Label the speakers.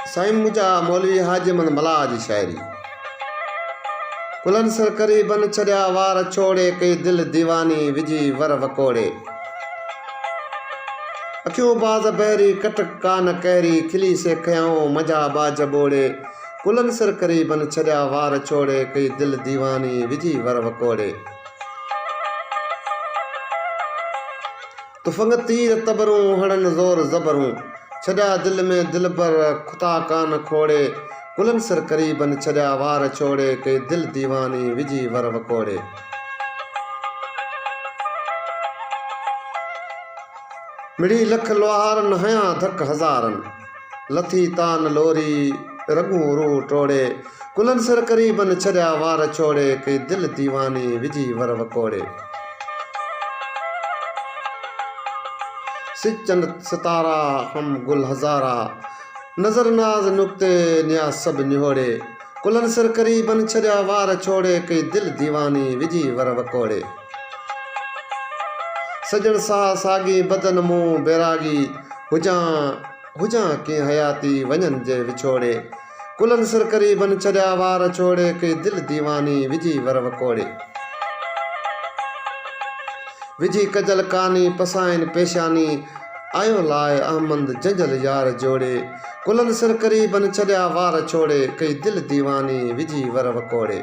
Speaker 1: साईं मुंहिंजा मौलवी हाजिमन मला जी शायरी। कुलन सर करी बन छॾिया वार छोड़े, कई दिल दीवानी विझी वर वकोड़े। अखियों बाज़ बहरी कट कान कहरी, खिली से कयाऊं मजा बाज बोड़े। कुलन सर करी बन छॾिया वार छोड़े, कई दिल दीवानी विझी वर वकोड़े। तुफंग तीर तबरूं हड़न ज़ोर ज़बरूं, छॾिया दिल में दिल पर खुता कान खोड़े। कुलन सर करी बन छॾिया वार छोड़े, कई दिल दीवानी विझी वर वकोड़े। मिड़ी लख लोहारन हया धक हज़ारन, लथी तान लोरी रगूं रू टोड़े। कुलन सर करी बन छॾिया वार छोड़े, कई दिल दीवानी विझी वर वकोड़े। सिचंद सितारा हम गुल हज़ारा, नज़र नाज नुक्ते निया सब निहोड़े। कुलन सर करी बन छॾिया वार छोड़े, कई दिल दीवानी विझी वर वकोड़े। सजन सा सागी बदन मुँह बैरागी, हुजां की हयाती वञन जे विछोड़े। कुलन सर करी बन छॾिया वार छोड़े, कई दिल दीवानी विझी वर वकोड़े। विझी कजल कानी पसाइन पेशानी, आयो लाए अहमद जंजल यार जोड़े। कुलन सर करी बन छॾिया वार छोड़े, कई दिल दीवानी विझी वर वकोड़े।